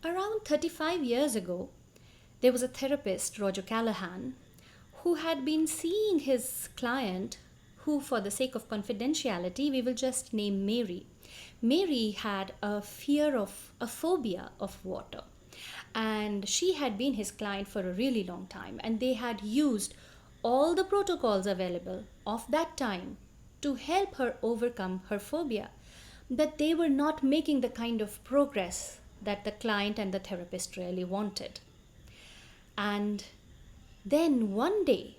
Around 35 years ago, there was a therapist, Roger Callahan, who had been seeing his client, who, for the sake of confidentiality, we will just name Mary. Mary had a phobia of water. And she had been his client for a really long time, and they had used all the protocols available of that time to help her overcome her phobia. But they were not making the kind of progress that the client and the therapist really wanted. And then one day,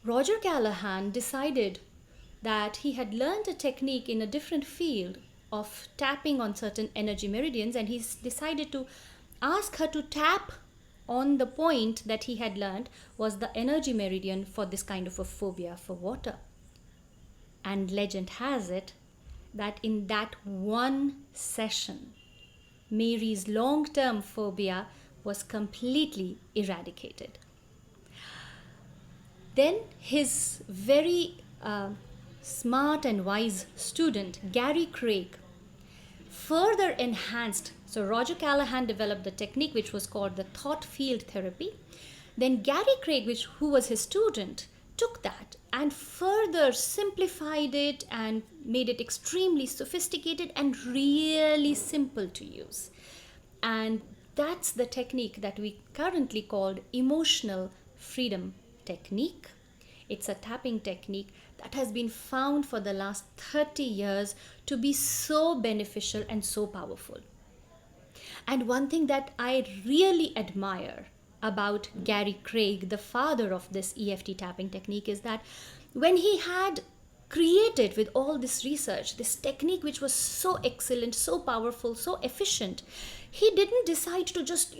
Roger Callahan decided that he had learned a technique in a different field of tapping on certain energy meridians, and he decided to ask her to tap on the point that he had learned was the energy meridian for this kind of a phobia for water. And legend has it that in that one session, Mary's long-term phobia was completely eradicated. Then his very smart and wise student, Gary Craig, further enhanced. So Roger Callahan developed the technique which was called the thought field therapy. Then Gary Craig, who was his student, took that and further simplified it and made it extremely sophisticated and really simple to use. And that's the technique that we currently call emotional freedom technique. It's a tapping technique that has been found for the last 30 years to be so beneficial and so powerful. And one thing that I really admire about Gary Craig, the father of this EFT tapping technique, is that when he had created with all this research, this technique which was so excellent, so powerful, so efficient, he didn't decide to just,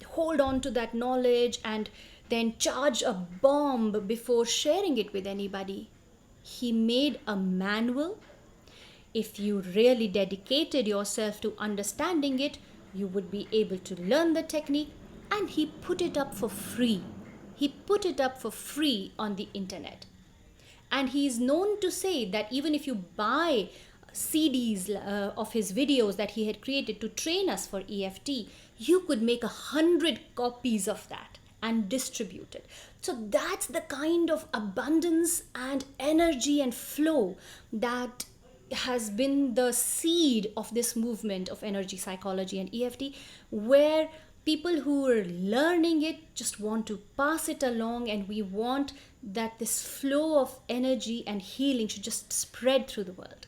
hold on to that knowledge and then charge a bomb before sharing it with anybody. He made a manual. If you really dedicated yourself to understanding it, you would be able to learn the technique, and he put it up for free. He put it up for free on the internet. And he is known to say that even if you buy CDs of his videos that he had created to train us for EFT, you could make 100 copies of that and distribute it. So that's the kind of abundance and energy and flow that has been the seed of this movement of energy psychology and EFT, where people who are learning it just want to pass it along, and we want that this flow of energy and healing should just spread through the world.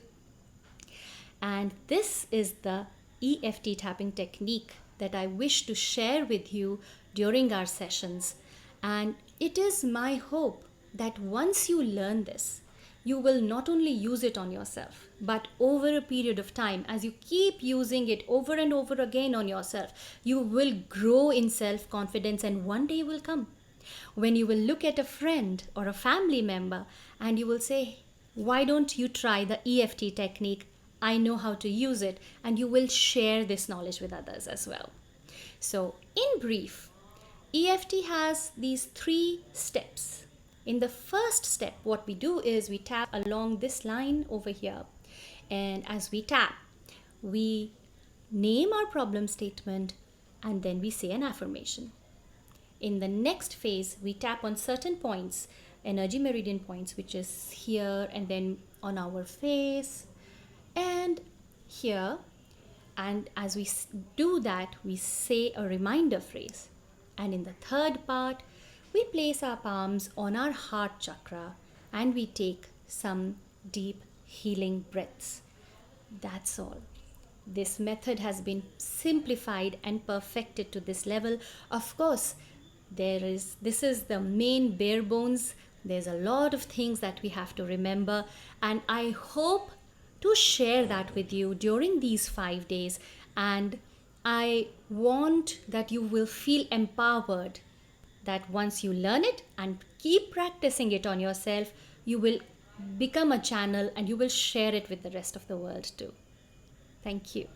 And this is the EFT tapping technique that I wish to share with you during our sessions. And it is my hope that once you learn this, you will not only use it on yourself, but over a period of time, as you keep using it over and over again on yourself, you will grow in self-confidence, and one day will come when you will look at a friend or a family member and you will say, why don't you try the EFT technique? I know how to use it, and you will share this knowledge with others as well. So in brief, EFT has these 3 steps. In the first step, what we do is we tap along this line over here. And as we tap, we name our problem statement and then we say an affirmation. In the next phase, we tap on certain points, energy meridian points, which is here and then on our face and here. And as we do that, we say a reminder phrase. And in the third part, we place our palms on our heart chakra and we take some deep healing breaths. That's all. This method has been simplified and perfected to this level. Of course, this is the main bare bones. There's a lot of things that we have to remember, and I hope to share that with you during these 5 days. And I want that you will feel empowered, that once you learn it and keep practicing it on yourself, you will become a channel and you will share it with the rest of the world too. Thank you.